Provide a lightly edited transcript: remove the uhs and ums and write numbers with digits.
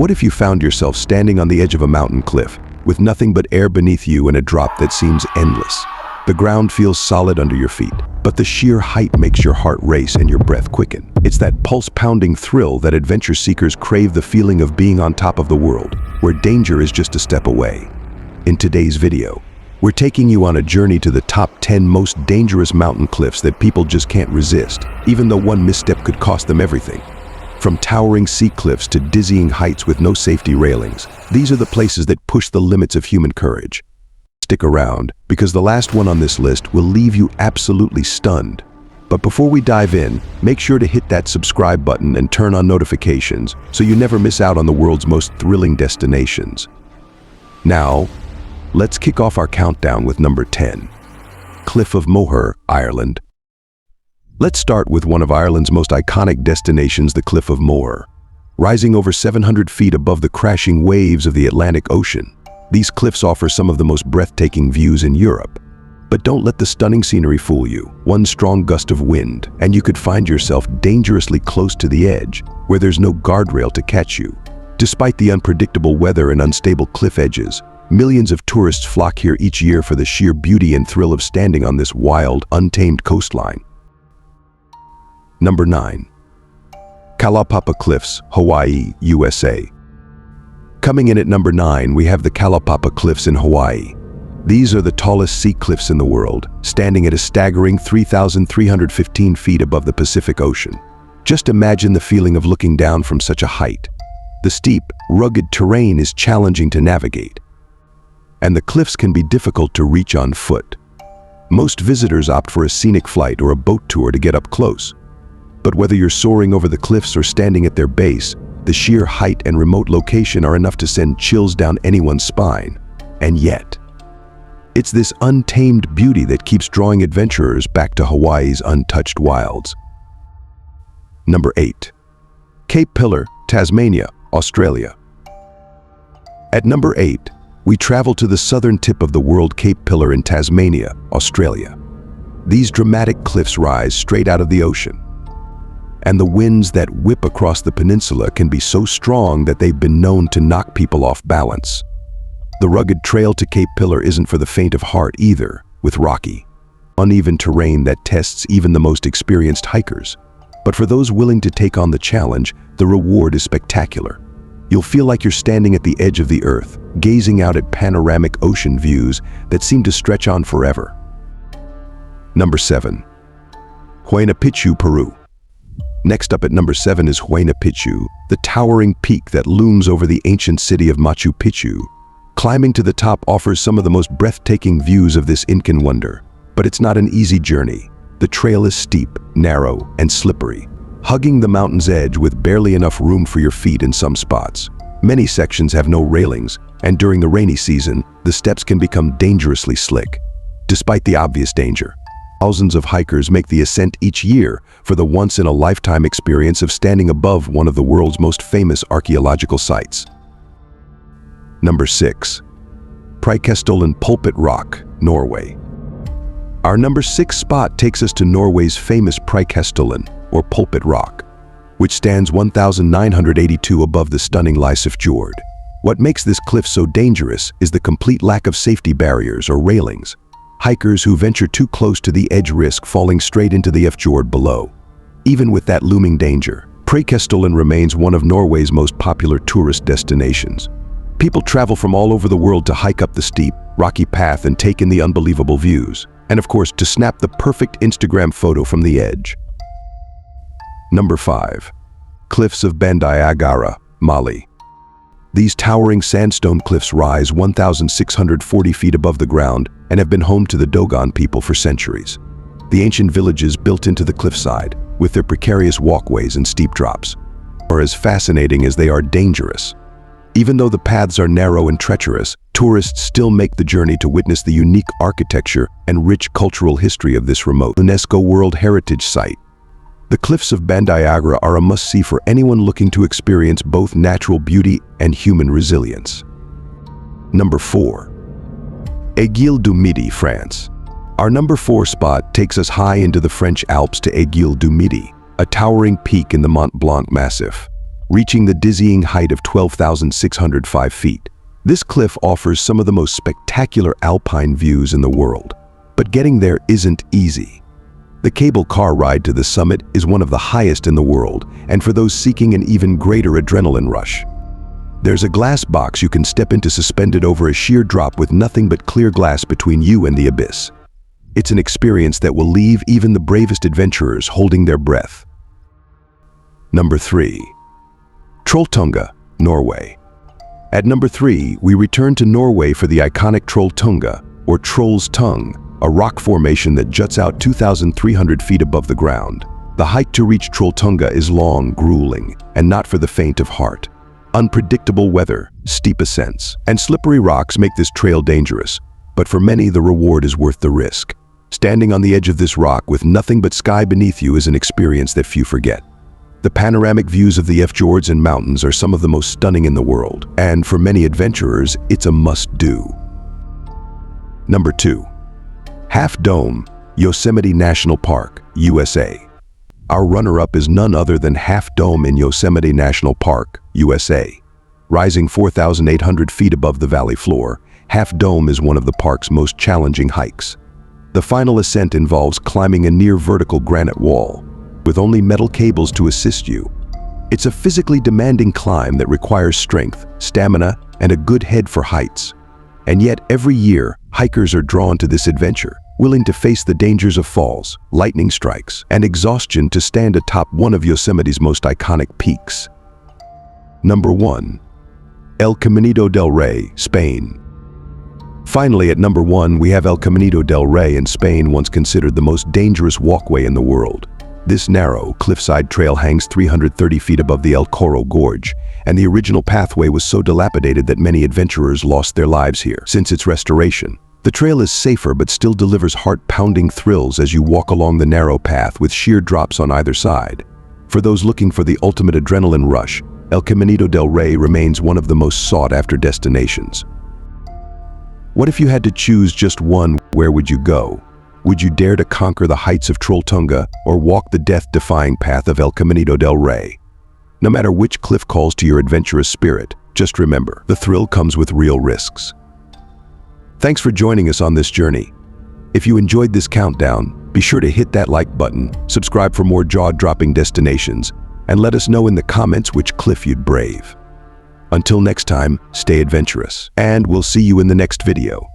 What if you found yourself standing on the edge of a mountain cliff, with nothing but air beneath you and a drop that seems endless? The ground feels solid under your feet, but the sheer height makes your heart race and your breath quicken. It's that pulse-pounding thrill that adventure seekers crave, the feeling of being on top of the world, where danger is just a step away. In today's video, we're taking you on a journey to the top 10 most dangerous mountain cliffs that people just can't resist, even though one misstep could cost them everything. From towering sea cliffs to dizzying heights with no safety railings, these are the places that push the limits of human courage. Stick around, because the last one on this list will leave you absolutely stunned. But before we dive in, make sure to hit that subscribe button and turn on notifications so you never miss out on the world's most thrilling destinations. Now, let's kick off our countdown with number 10. Cliff of Moher, Ireland. Let's start with one of Ireland's most iconic destinations, the Cliff of Moher. Rising over 700 feet above the crashing waves of the Atlantic Ocean, these cliffs offer some of the most breathtaking views in Europe. But don't let the stunning scenery fool you. One strong gust of wind, and you could find yourself dangerously close to the edge, where there's no guardrail to catch you. Despite the unpredictable weather and unstable cliff edges, millions of tourists flock here each year for the sheer beauty and thrill of standing on this wild, untamed coastline. Number 9. Kalaupapa Cliffs, Hawaii, USA. Coming in at number 9, we have the Kalaupapa Cliffs in Hawaii. These are the tallest sea cliffs in the world, standing at a staggering 3,315 feet above the Pacific Ocean. Just imagine the feeling of looking down from such a height. The steep, rugged terrain is challenging to navigate, and the cliffs can be difficult to reach on foot. Most visitors opt for a scenic flight or a boat tour to get up close. But whether you're soaring over the cliffs or standing at their base, the sheer height and remote location are enough to send chills down anyone's spine. And yet, it's this untamed beauty that keeps drawing adventurers back to Hawaii's untouched wilds. Number 8. Cape Pillar, Tasmania, Australia. At number 8, we travel to the southern tip of the world, Cape Pillar in Tasmania, Australia. These dramatic cliffs rise straight out of the ocean, and the winds that whip across the peninsula can be so strong that they've been known to knock people off balance. The rugged trail to Cape Pillar isn't for the faint of heart either, with rocky, uneven terrain that tests even the most experienced hikers. But for those willing to take on the challenge, the reward is spectacular. You'll feel like you're standing at the edge of the earth, gazing out at panoramic ocean views that seem to stretch on forever. Number 7. Huayna Picchu, Peru. Next up at number 7 is Huayna Picchu, the towering peak that looms over the ancient city of Machu Picchu. Climbing to the top offers some of the most breathtaking views of this Incan wonder, but it's not an easy journey. The trail is steep, narrow, and slippery, hugging the mountain's edge with barely enough room for your feet in some spots. Many sections have no railings, and during the rainy season, the steps can become dangerously slick. Despite the obvious danger, thousands of hikers make the ascent each year for the once-in-a-lifetime experience of standing above one of the world's most famous archaeological sites. Number 6. Preikestolen, Pulpit Rock, Norway. Our number 6 spot takes us to Norway's famous Preikestolen, or Pulpit Rock, which stands 1,982 above the stunning Lysefjord. What makes this cliff so dangerous is the complete lack of safety barriers or railings. Hikers who venture too close to the edge risk falling straight into the fjord below. Even with that looming danger, Preikestolen remains one of Norway's most popular tourist destinations. People travel from all over the world to hike up the steep, rocky path and take in the unbelievable views, and of course to snap the perfect Instagram photo from the edge. Number 5. Cliffs of Bandiagara, Mali. These towering sandstone cliffs rise 1,640 feet above the ground and have been home to the Dogon people for centuries. The ancient villages built into the cliffside, with their precarious walkways and steep drops, are as fascinating as they are dangerous. Even though the paths are narrow and treacherous, tourists still make the journey to witness the unique architecture and rich cultural history of this remote UNESCO World Heritage Site. The cliffs of Bandiagara are a must-see for anyone looking to experience both natural beauty and human resilience. Number 4. Aiguille du Midi, France. Our number 4 spot takes us high into the French Alps to Aiguille du Midi, a towering peak in the Mont Blanc Massif. reaching the dizzying height of 12,605 feet. This cliff offers some of the most spectacular alpine views in the world, but getting there isn't easy. The cable car ride to the summit is one of the highest in the world, and for those seeking an even greater adrenaline rush. There's a glass box you can step into suspended over a sheer drop with nothing but clear glass between you and the abyss. It's an experience that will leave even the bravest adventurers holding their breath. Number 3. Trolltunga, Norway. At number 3, we return to Norway for the iconic Trolltunga, or Troll's Tongue, a rock formation that juts out 2,300 feet above the ground. The hike to reach Trolltunga is long, grueling, and not for the faint of heart. Unpredictable weather, steep ascents, and slippery rocks make this trail dangerous, but for many the reward is worth the risk. Standing on the edge of this rock with nothing but sky beneath you is an experience that few forget. The panoramic views of the fjords and mountains are some of the most stunning in the world, and for many adventurers, it's a must-do. Number 2. Half Dome, Yosemite National Park, USA. Our runner-up is none other than Half Dome in Yosemite National Park, USA. Rising 4,800 feet above the valley floor, Half Dome is one of the park's most challenging hikes. The final ascent involves climbing a near-vertical granite wall, with only metal cables to assist you. It's a physically demanding climb that requires strength, stamina, and a good head for heights. And yet, every year, hikers are drawn to this adventure, willing to face the dangers of falls, lightning strikes, and exhaustion to stand atop one of Yosemite's most iconic peaks. Number 1. El Caminito del Rey, Spain. Finally, at number 1, we have El Camino del Rey in Spain, once considered the most dangerous walkway in the world. This narrow, cliffside trail hangs 330 feet above the El Corro Gorge, and the original pathway was so dilapidated that many adventurers lost their lives here. Since its restoration, the trail is safer but still delivers heart-pounding thrills as you walk along the narrow path with sheer drops on either side. For those looking for the ultimate adrenaline rush, El Camino del Rey remains one of the most sought-after destinations. What if you had to choose just one? Where would you go? Would you dare to conquer the heights of Trolltunga or walk the death-defying path of El Camino del Rey? No matter which cliff calls to your adventurous spirit, just remember, the thrill comes with real risks. Thanks for joining us on this journey. If you enjoyed this countdown, be sure to hit that like button, subscribe for more jaw-dropping destinations, and let us know in the comments which cliff you'd brave. Until next time, stay adventurous, and we'll see you in the next video.